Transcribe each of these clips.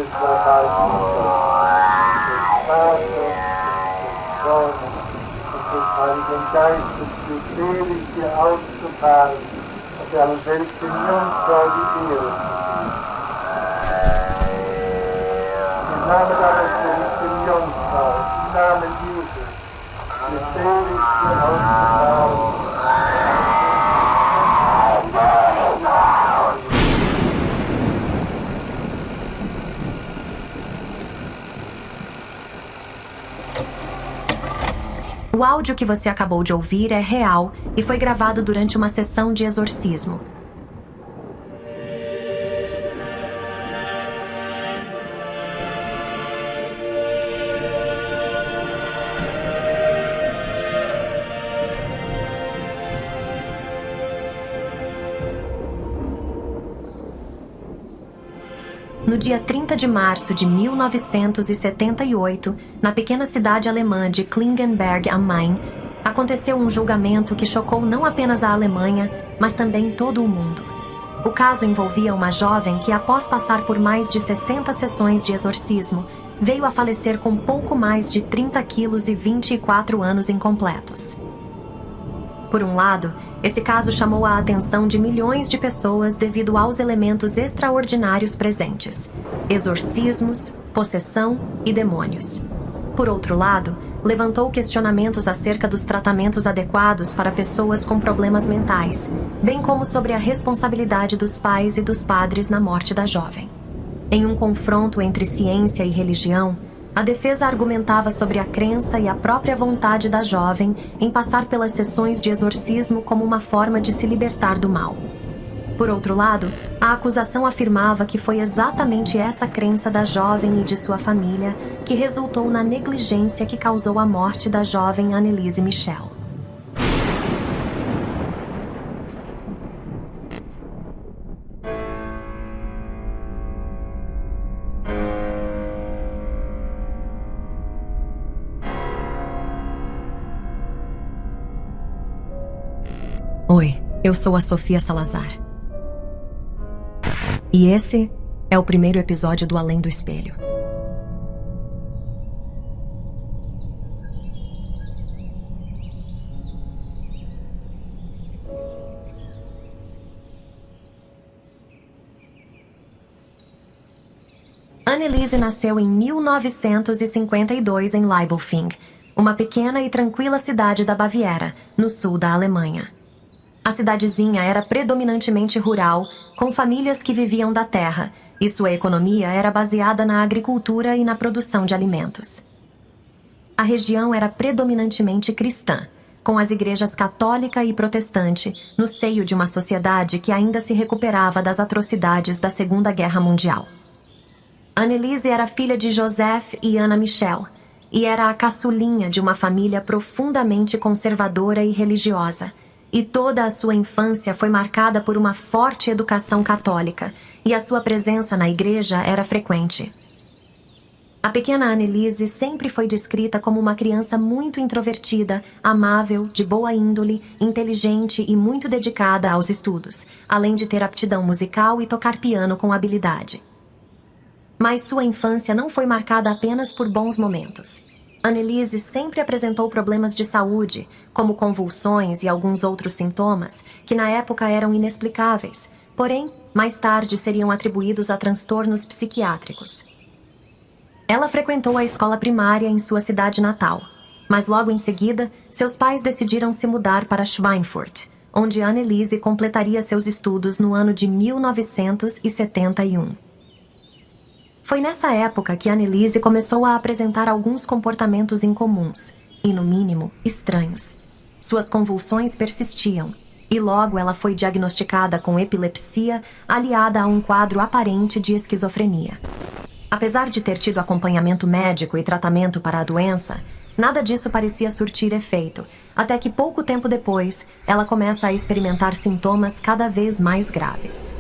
de trabalho, des Heiligen Geistes befehlige auszufahren und der Welt den Jungfrau die Ehre zu geben. Im Namen deiner seligen Jungfrau, im Namen Jesu, befehle ich dir auszufahren. O áudio que você acabou de ouvir é real e foi gravado durante uma sessão de exorcismo. No dia 30 de março de 1978, na pequena cidade alemã de Klingenberg am Main, aconteceu um julgamento que chocou não apenas a Alemanha, mas também todo o mundo. O caso envolvia uma jovem que, após passar por mais de 60 sessões de exorcismo, veio a falecer com pouco mais de 30 quilos e 24 anos incompletos. Por um lado, esse caso chamou a atenção de milhões de pessoas devido aos elementos extraordinários presentes: exorcismos, possessão e demônios. Por outro lado, levantou questionamentos acerca dos tratamentos adequados para pessoas com problemas mentais, bem como sobre a responsabilidade dos pais e dos padres na morte da jovem. Em um confronto entre ciência e religião, a defesa argumentava sobre a crença e a própria vontade da jovem em passar pelas sessões de exorcismo como uma forma de se libertar do mal. Por outro lado, a acusação afirmava que foi exatamente essa crença da jovem e de sua família que resultou na negligência que causou a morte da jovem Anneliese Michel. Oi, eu sou a Sofia Salazar. E esse é o primeiro episódio do Além do Espelho. Anneliese nasceu em 1952 em Leibelfing, uma pequena e tranquila cidade da Baviera, no sul da Alemanha. A cidadezinha era predominantemente rural, com famílias que viviam da terra, e sua economia era baseada na agricultura e na produção de alimentos. A região era predominantemente cristã, com as igrejas católica e protestante no seio de uma sociedade que ainda se recuperava das atrocidades da Segunda Guerra Mundial. Anneliese era filha de Joseph e Anna Michel, e era a caçulinha de uma família profundamente conservadora e religiosa, e toda a sua infância foi marcada por uma forte educação católica, e a sua presença na igreja era frequente. A pequena Anneliese sempre foi descrita como uma criança muito introvertida, amável, de boa índole, inteligente e muito dedicada aos estudos, além de ter aptidão musical e tocar piano com habilidade. Mas sua infância não foi marcada apenas por bons momentos. Anneliese sempre apresentou problemas de saúde, como convulsões e alguns outros sintomas, que na época eram inexplicáveis, porém, mais tarde seriam atribuídos a transtornos psiquiátricos. Ela frequentou a escola primária em sua cidade natal, mas logo em seguida, seus pais decidiram se mudar para Schweinfurt, onde Anneliese completaria seus estudos no ano de 1971. Foi nessa época que Anneliese começou a apresentar alguns comportamentos incomuns, e no mínimo, estranhos. Suas convulsões persistiam, e logo ela foi diagnosticada com epilepsia aliada a um quadro aparente de esquizofrenia. Apesar de ter tido acompanhamento médico e tratamento para a doença, nada disso parecia surtir efeito, até que pouco tempo depois, ela começa a experimentar sintomas cada vez mais graves.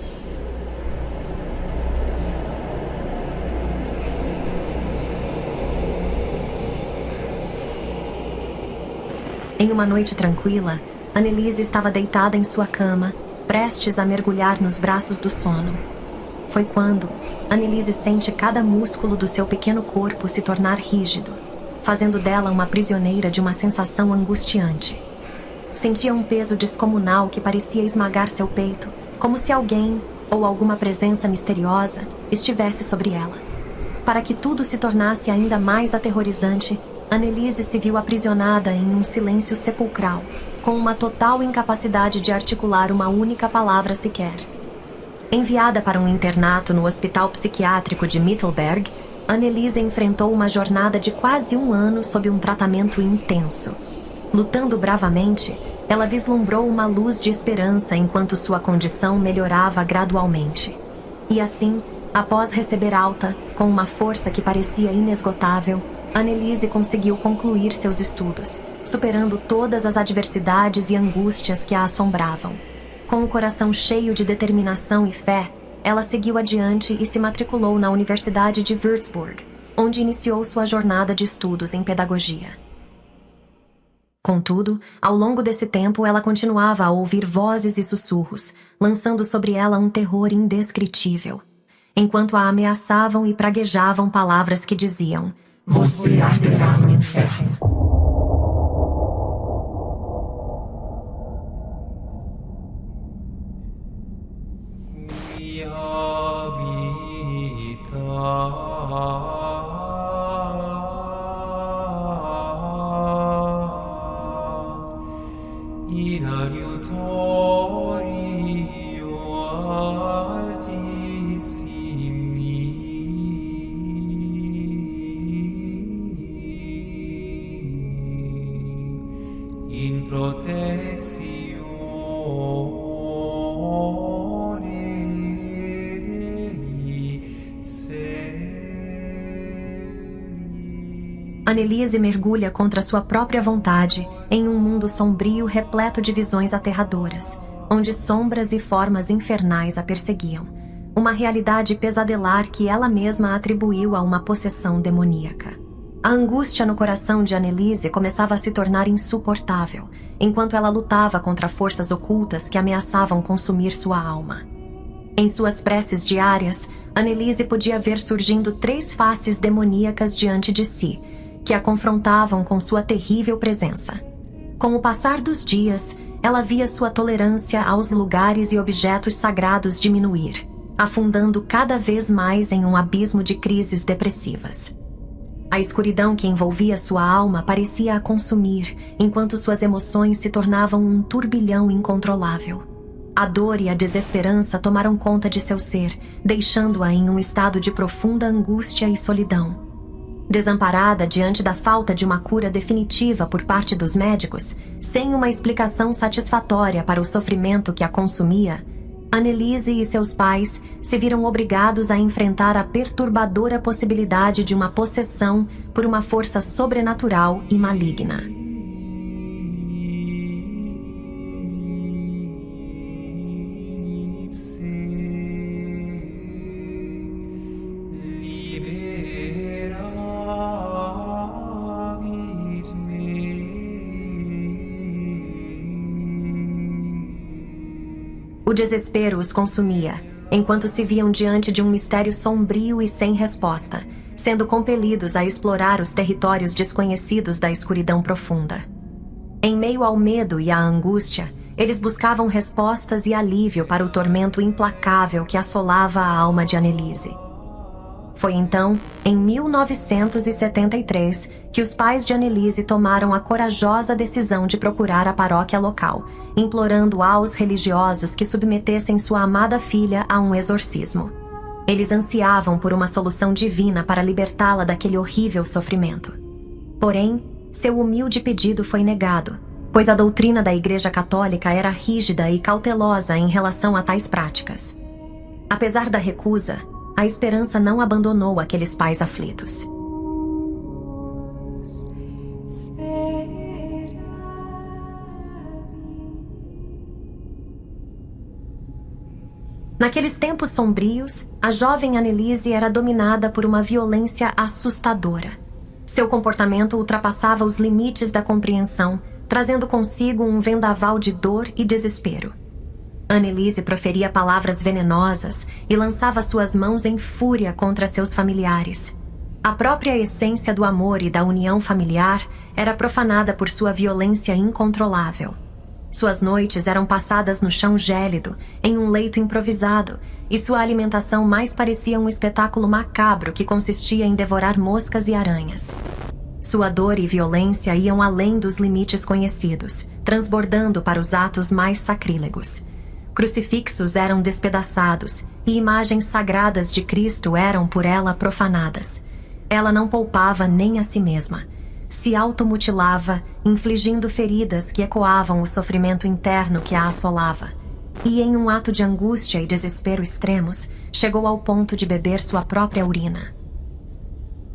Em uma noite tranquila, Anneliese estava deitada em sua cama, prestes a mergulhar nos braços do sono. foi quando Annelise sente cada músculo do seu pequeno corpo se tornar rígido, fazendo dela uma prisioneira de uma sensação angustiante. Sentia um peso descomunal que parecia esmagar seu peito, como se alguém, ou alguma presença misteriosa, estivesse sobre ela. Para que tudo se tornasse ainda mais aterrorizante, Annelise se viu aprisionada em um silêncio sepulcral, com uma total incapacidade de articular uma única palavra sequer. Enviada para um internato no Hospital Psiquiátrico de Mittelberg, Annelise enfrentou uma jornada de quase 1 ano sob um tratamento intenso. Lutando bravamente, ela vislumbrou uma luz de esperança enquanto sua condição melhorava gradualmente. E assim, após receber alta, com uma força que parecia inesgotável, Annelise conseguiu concluir seus estudos, superando todas as adversidades e angústias que a assombravam. Com o coração cheio de determinação e fé, ela seguiu adiante e se matriculou na Universidade de Würzburg, onde iniciou sua jornada de estudos em pedagogia. Contudo, ao longo desse tempo ela continuava a ouvir vozes e sussurros, lançando sobre ela um terror indescritível, enquanto a ameaçavam e praguejavam palavras que diziam: "Você arderá no inferno." In protezione Dei Celi. Annelise mergulha contra sua própria vontade em um mundo sombrio repleto de visões aterradoras, onde sombras e formas infernais a perseguiam. Uma realidade pesadelar que ela mesma atribuiu a uma possessão demoníaca. A angústia no coração de Annelise começava a se tornar insuportável, enquanto ela lutava contra forças ocultas que ameaçavam consumir sua alma. Em suas preces diárias, Annelise podia ver surgindo 3 faces demoníacas diante de si, que a confrontavam com sua terrível presença. Com o passar dos dias, ela via sua tolerância aos lugares e objetos sagrados diminuir, afundando cada vez mais em um abismo de crises depressivas. A escuridão que envolvia sua alma parecia a consumir, enquanto suas emoções se tornavam um turbilhão incontrolável. A dor e a desesperança tomaram conta de seu ser, deixando-a em um estado de profunda angústia e solidão. Desamparada diante da falta de uma cura definitiva por parte dos médicos, sem uma explicação satisfatória para o sofrimento que a consumia, Annelise e seus pais se viram obrigados a enfrentar a perturbadora possibilidade de uma possessão por uma força sobrenatural e maligna. O desespero os consumia, enquanto se viam diante de um mistério sombrio e sem resposta, sendo compelidos a explorar os territórios desconhecidos da escuridão profunda. Em meio ao medo e à angústia, eles buscavam respostas e alívio para o tormento implacável que assolava a alma de Annelise. Foi então, em 1973, que os pais de Annelise tomaram a corajosa decisão de procurar a paróquia local, implorando aos religiosos que submetessem sua amada filha a um exorcismo. Eles ansiavam por uma solução divina para libertá-la daquele horrível sofrimento. Porém, seu humilde pedido foi negado, pois a doutrina da Igreja Católica era rígida e cautelosa em relação a tais práticas. Apesar da recusa, a esperança não abandonou aqueles pais aflitos. Naqueles tempos sombrios, a jovem Annelise era dominada por uma violência assustadora. Seu comportamento ultrapassava os limites da compreensão, trazendo consigo um vendaval de dor e desespero. Anneliese proferia palavras venenosas e lançava suas mãos em fúria contra seus familiares. A própria essência do amor e da união familiar era profanada por sua violência incontrolável. Suas noites eram passadas no chão gélido, em um leito improvisado, e sua alimentação mais parecia um espetáculo macabro que consistia em devorar moscas e aranhas. Sua dor e violência iam além dos limites conhecidos, transbordando para os atos mais sacrílegos. Crucifixos eram despedaçados e imagens sagradas de Cristo eram por ela profanadas. Ela não poupava nem a si mesma. Se automutilava, infligindo feridas que ecoavam o sofrimento interno que a assolava. E em um ato de angústia e desespero extremos, chegou ao ponto de beber sua própria urina.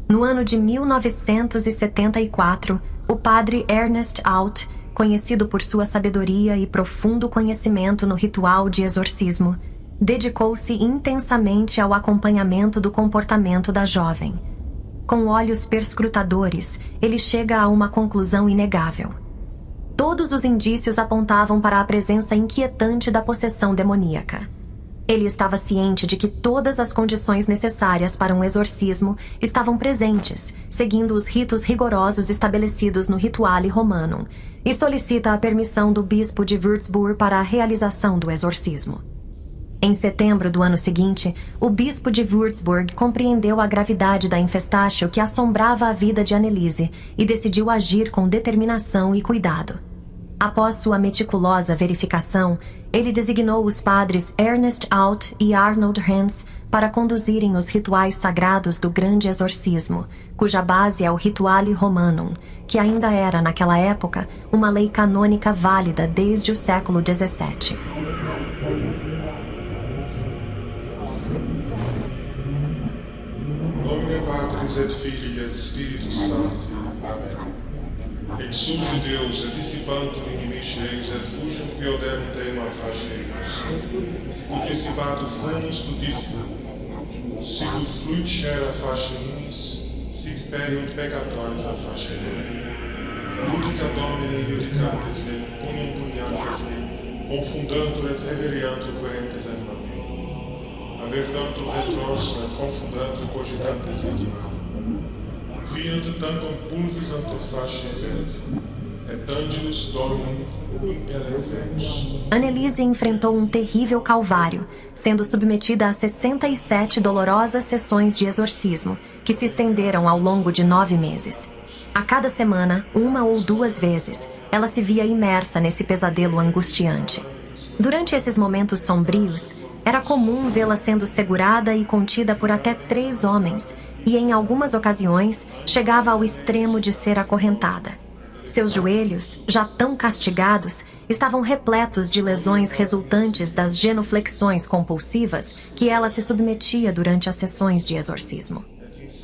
No ano de 1974, o padre Ernest Alt, conhecido por sua sabedoria e profundo conhecimento no ritual de exorcismo, dedicou-se intensamente ao acompanhamento do comportamento da jovem. Com olhos perscrutadores, ele chega a uma conclusão inegável. Todos os indícios apontavam para a presença inquietante da possessão demoníaca. Ele estava ciente de que todas as condições necessárias para um exorcismo estavam presentes, seguindo os ritos rigorosos estabelecidos no Rituale Romanum, e solicita a permissão do bispo de Würzburg para a realização do exorcismo. Em setembro do ano seguinte, o bispo de Würzburg compreendeu a gravidade da infestácio que assombrava a vida de Anneliese e decidiu agir com determinação e cuidado. Após sua meticulosa verificação, ele designou os padres Ernest Alt e Arnold Hans para conduzirem os rituais sagrados do grande exorcismo, cuja base é o Rituale Romanum, que ainda era, naquela época, uma lei canônica válida desde o século XVII. Nomine Patris et Filii et Spiritus Sancti. Amen. Exude Deus et dissipantur inimis eis et fugium piodem tema faciebus. Ufficibatur fumus tutissimum. Sicut fluit scera facieninis, sic periunt peccatoris a facere. Iudica Domine iudicantes lem, punium puniantes lem, confundantur et reveriantur querentes animam. Avertantur retrorsum et confundantur cogitantes animam. Fiat tancum pulvis ante faciebet, et angelus Domini impelesemus. Anneliese enfrentou um terrível calvário, sendo submetida a 67 dolorosas sessões de exorcismo, que se estenderam ao longo de 9 meses. A cada semana, 1 ou 2 vezes, ela se via imersa nesse pesadelo angustiante. Durante esses momentos sombrios, era comum vê-la sendo segurada e contida por até 3 homens, e em algumas ocasiões chegava ao extremo de ser acorrentada. Seus joelhos, já tão castigados, estavam repletos de lesões resultantes das genuflexões compulsivas que ela se submetia durante as sessões de exorcismo.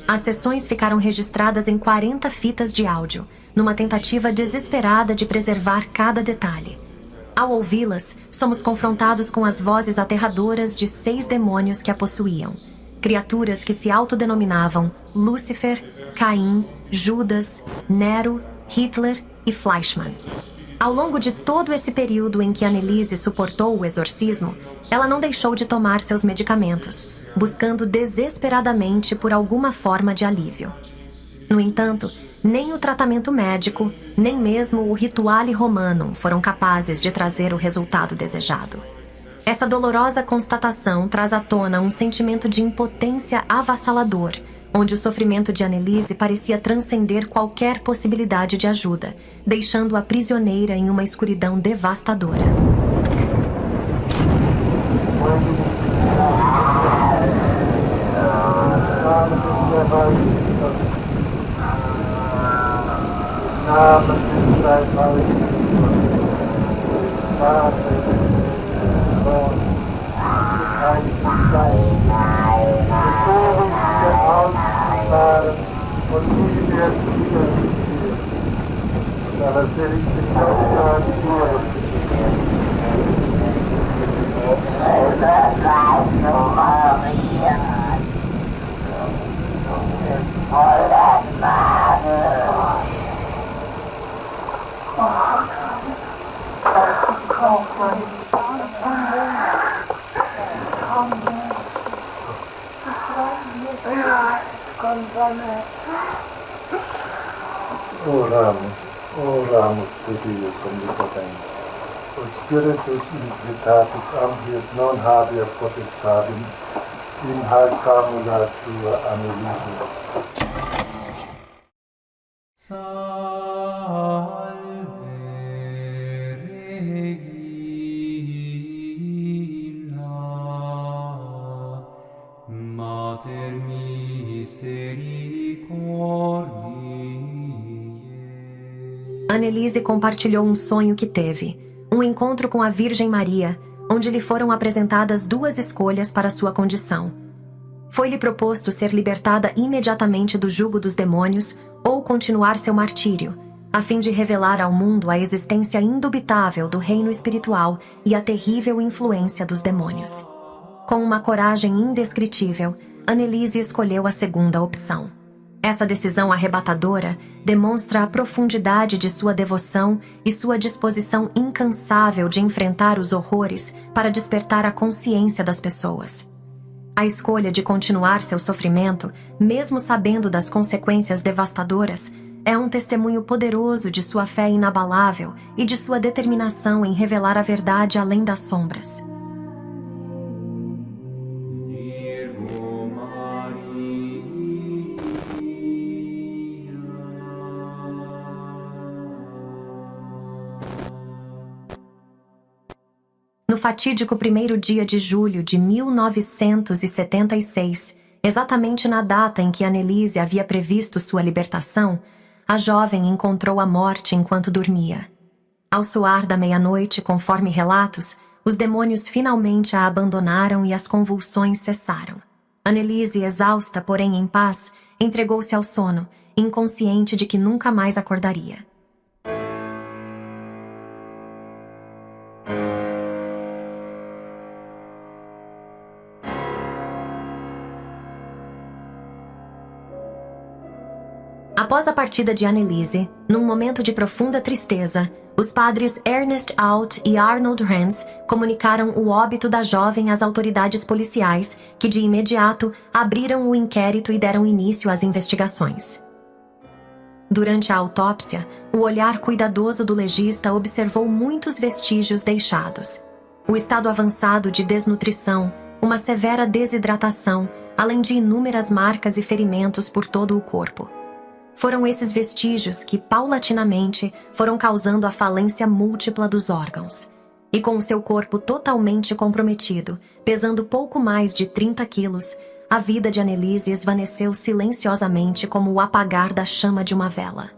As sessões ficaram registradas em 40 fitas de áudio, numa tentativa desesperada de preservar cada detalhe. Ao ouvi-las, somos confrontados com as vozes aterradoras de 6 demônios que a possuíam. Criaturas que se autodenominavam Lúcifer, Caim, Judas, Nero, Hitler e Fleischmann. Ao longo de todo esse período em que Anneliese suportou o exorcismo, ela não deixou de tomar seus medicamentos, buscando desesperadamente por alguma forma de alívio. No entanto, nem o tratamento médico, nem mesmo o Rituale Romanum foram capazes de trazer o resultado desejado. Essa dolorosa constatação traz à tona um sentimento de impotência avassalador, onde o sofrimento de Anneliese parecia transcender qualquer possibilidade de ajuda, deixando-a prisioneira em uma escuridão devastadora. Oramos por Deus omnipotente. O Spiritus Invitatus Ambius non habia potestatem in hac camula tua Annelise. Salve Regina, Mater misericordiae. Annelise compartilhou um sonho que teve, um encontro com a Virgem Maria, onde lhe foram apresentadas duas escolhas para sua condição. Foi-lhe proposto ser libertada imediatamente do jugo dos demônios ou continuar seu martírio, a fim de revelar ao mundo a existência indubitável do reino espiritual e a terrível influência dos demônios. Com uma coragem indescritível, Annelise escolheu a segunda opção. Essa decisão arrebatadora demonstra a profundidade de sua devoção e sua disposição incansável de enfrentar os horrores para despertar a consciência das pessoas. A escolha de continuar seu sofrimento, mesmo sabendo das consequências devastadoras, é um testemunho poderoso de sua fé inabalável e de sua determinação em revelar a verdade além das sombras. Virgo Maria. No fatídico 1º dia de julho de 1976, exatamente na data em que Annelise havia previsto sua libertação, a jovem encontrou a morte enquanto dormia. Ao soar da meia-noite, conforme relatos, os demônios finalmente a abandonaram e as convulsões cessaram. Annelise, exausta, porém em paz, entregou-se ao sono, inconsciente de que nunca mais acordaria. Após a partida de Annelise, num momento de profunda tristeza, os padres Ernest Alt e Arnold Hans comunicaram o óbito da jovem às autoridades policiais, que de imediato abriram o inquérito e deram início às investigações. Durante a autópsia, o olhar cuidadoso do legista observou muitos vestígios deixados. O estado avançado de desnutrição, uma severa desidratação, além de inúmeras marcas e ferimentos por todo o corpo. Foram esses vestígios que, paulatinamente, foram causando a falência múltipla dos órgãos. E com o seu corpo totalmente comprometido, pesando pouco mais de 30 quilos, a vida de Annelise esvaneceu silenciosamente como o apagar da chama de uma vela.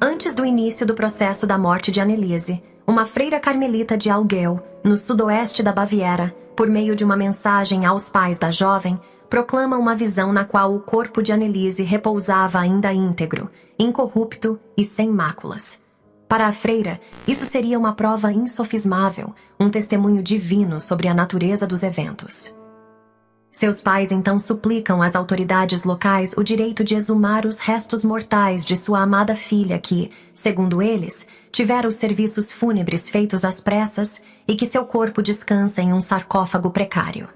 Antes do início do processo da morte de Annelise, uma freira carmelita de Augel, no sudoeste da Baviera, por meio de uma mensagem aos pais da jovem, proclama uma visão na qual o corpo de Annelise repousava ainda íntegro, incorrupto e sem máculas. Para a freira, isso seria uma prova insofismável, um testemunho divino sobre a natureza dos eventos. Seus pais então suplicam às autoridades locais o direito de exumar os restos mortais de sua amada filha que, segundo eles, tivera os serviços fúnebres feitos às pressas e que seu corpo descansa em um sarcófago precário.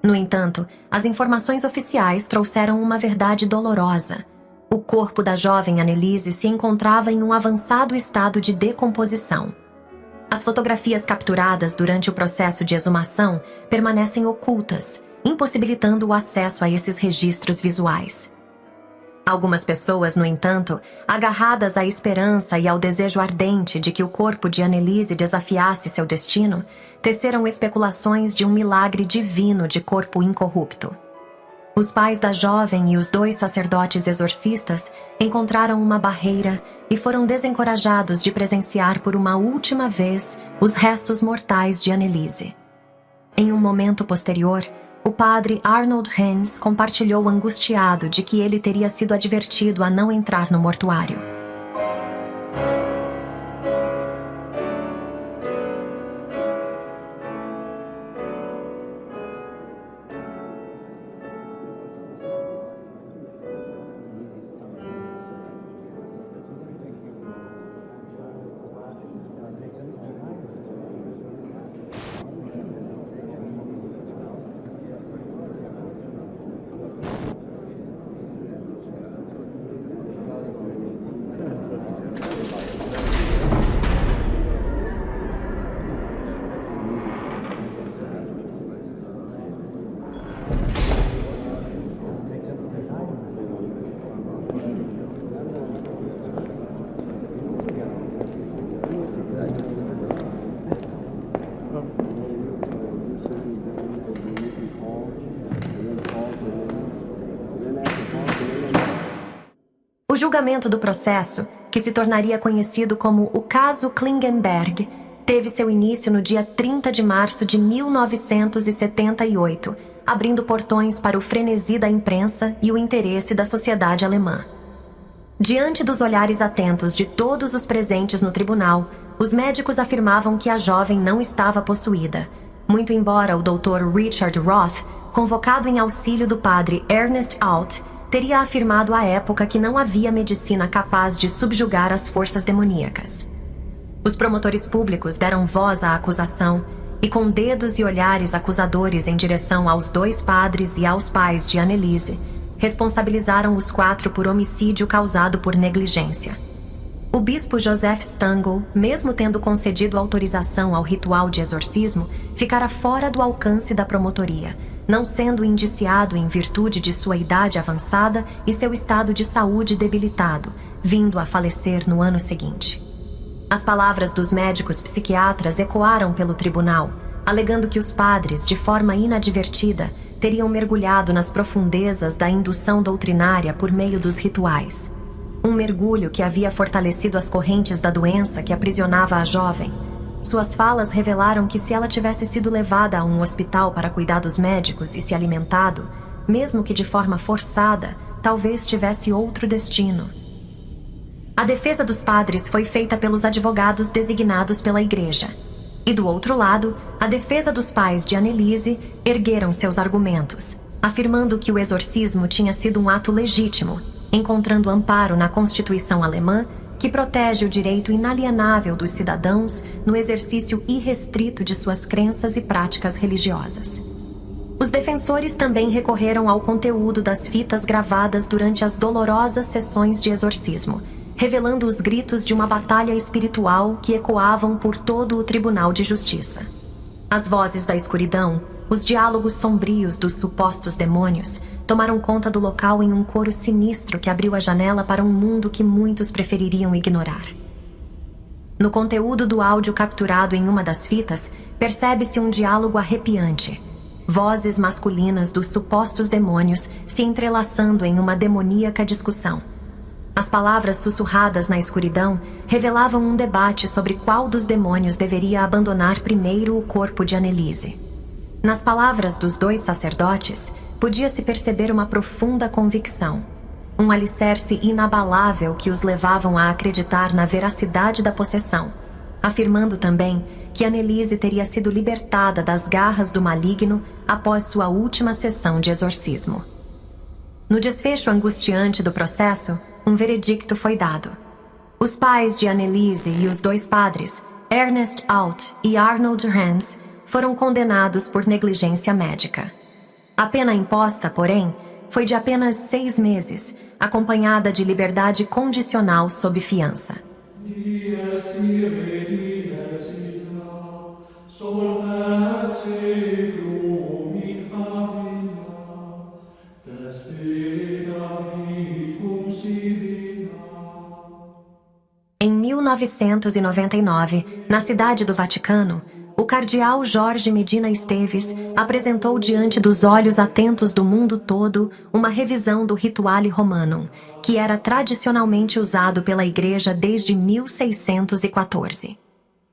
No entanto, as informações oficiais trouxeram uma verdade dolorosa. O corpo da jovem Annelise se encontrava em um avançado estado de decomposição. As fotografias capturadas durante o processo de exumação permanecem ocultas, impossibilitando o acesso a esses registros visuais. Algumas pessoas, no entanto, agarradas à esperança e ao desejo ardente de que o corpo de Annelise desafiasse seu destino, teceram especulações de um milagre divino de corpo incorrupto. Os pais da jovem e os 2 sacerdotes exorcistas encontraram uma barreira e foram desencorajados de presenciar por uma última vez os restos mortais de Annelise. Em um momento posterior, o padre Arnold Hans compartilhou angustiado de que ele teria sido advertido a não entrar no mortuário. julgamento do processo, que se tornaria conhecido como o caso Klingenberg, teve seu início no dia 30 de março de 1978, abrindo portões para o frenesi da imprensa e o interesse da sociedade alemã. Diante dos olhares atentos de todos os presentes no tribunal, os médicos afirmavam que a jovem não estava possuída, muito embora o Dr. Richard Roth, convocado em auxílio do padre Ernest Alt, teria afirmado à época que não havia medicina capaz de subjugar as forças demoníacas. Os promotores públicos deram voz à acusação e, com dedos e olhares acusadores em direção aos 2 padres e aos pais de Anneliese, responsabilizaram os 4 por homicídio causado por negligência. O bispo Joseph Stangl, mesmo tendo concedido autorização ao ritual de exorcismo, ficara fora do alcance da promotoria, não sendo indiciado em virtude de sua idade avançada e seu estado de saúde debilitado, vindo a falecer no ano seguinte. As palavras dos médicos psiquiatras ecoaram pelo tribunal, alegando que os padres, de forma inadvertida, teriam mergulhado nas profundezas da indução doutrinária por meio dos rituais. Um mergulho que havia fortalecido as correntes da doença que aprisionava a jovem. Suas falas revelaram que se ela tivesse sido levada a um hospital para cuidados médicos e se alimentado, mesmo que de forma forçada, talvez tivesse outro destino. A defesa dos padres foi feita pelos advogados designados pela igreja. E do outro lado, a defesa dos pais de Anneliese ergueram seus argumentos, afirmando que o exorcismo tinha sido um ato legítimo, encontrando amparo na Constituição alemã, que protege o direito inalienável dos cidadãos no exercício irrestrito de suas crenças e práticas religiosas. Os defensores também recorreram ao conteúdo das fitas gravadas durante as dolorosas sessões de exorcismo, revelando os gritos de uma batalha espiritual que ecoavam por todo o Tribunal de Justiça. As vozes da escuridão, os diálogos sombrios dos supostos demônios, tomaram conta do local em um coro sinistro que abriu a janela para um mundo que muitos prefeririam ignorar. No conteúdo do áudio capturado em uma das fitas, percebe-se um diálogo arrepiante. Vozes masculinas dos supostos demônios se entrelaçando em uma demoníaca discussão. As palavras sussurradas na escuridão revelavam um debate sobre qual dos demônios deveria abandonar primeiro o corpo de Anneliese. Nas palavras dos 2 sacerdotes, podia-se perceber uma profunda convicção, um alicerce inabalável que os levavam a acreditar na veracidade da possessão, afirmando também que Anneliese teria sido libertada das garras do maligno após sua última sessão de exorcismo. No desfecho angustiante do processo, um veredicto foi dado. Os pais de Anneliese e os 2 padres, Ernest Alt e Arnold Rams, foram condenados por negligência médica. A pena imposta, porém, foi de apenas 6 meses, acompanhada de liberdade condicional sob fiança. Em 1999, na cidade do Vaticano, o cardeal Jorge Medina Esteves apresentou diante dos olhos atentos do mundo todo uma revisão do Rituale Romanum, que era tradicionalmente usado pela Igreja desde 1614.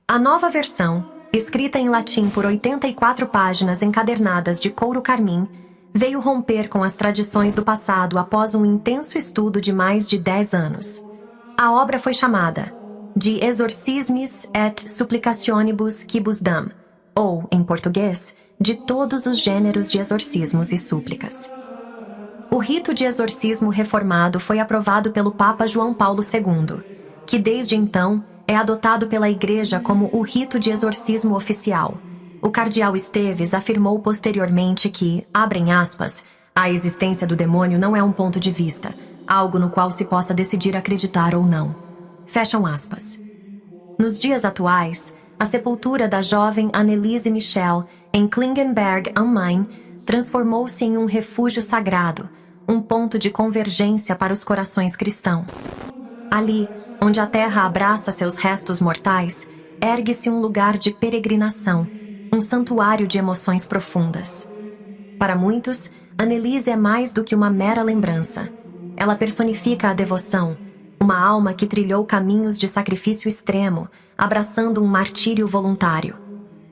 A nova versão, escrita em latim por 84 páginas encadernadas de couro carmim, veio romper com as tradições do passado após um intenso estudo de mais de 10 anos. A obra foi chamada de Exorcismis et Supplicationibus Quibus Dam, ou, em português, de todos os gêneros de exorcismos e súplicas. O rito de exorcismo reformado foi aprovado pelo Papa João Paulo II, que desde então é adotado pela Igreja como o rito de exorcismo oficial. O cardeal Esteves afirmou posteriormente que, abrem aspas, a existência do demônio não é um ponto de vista, algo no qual se possa decidir acreditar ou não. Fecham aspas. Nos dias atuais, a sepultura da jovem Anneliese Michel em Klingenberg am Main transformou-se em um refúgio sagrado, um ponto de convergência para os corações cristãos. Ali, onde a terra abraça seus restos mortais, ergue-se um lugar de peregrinação, um santuário de emoções profundas. Para muitos, Anneliese é mais do que uma mera lembrança. Ela personifica a devoção, uma alma que trilhou caminhos de sacrifício extremo, abraçando um martírio voluntário.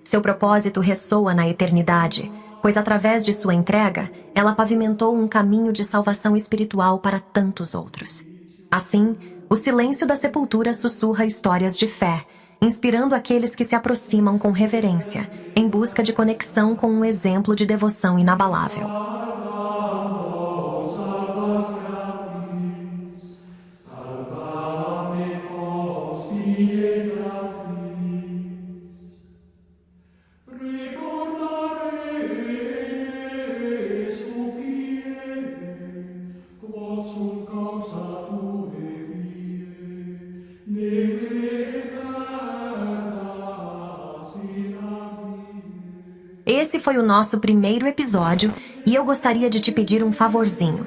Seu propósito ressoa na eternidade, pois através de sua entrega, ela pavimentou um caminho de salvação espiritual para tantos outros. Assim, o silêncio da sepultura sussurra histórias de fé, inspirando aqueles que se aproximam com reverência, em busca de conexão com um exemplo de devoção inabalável. Esse foi o nosso primeiro episódio e eu gostaria de te pedir um favorzinho.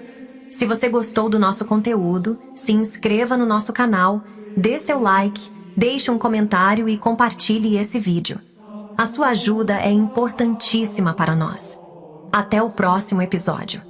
Se você gostou do nosso conteúdo, se inscreva no nosso canal, dê seu like, deixe um comentário e compartilhe esse vídeo. A sua ajuda é importantíssima para nós. Até o próximo episódio.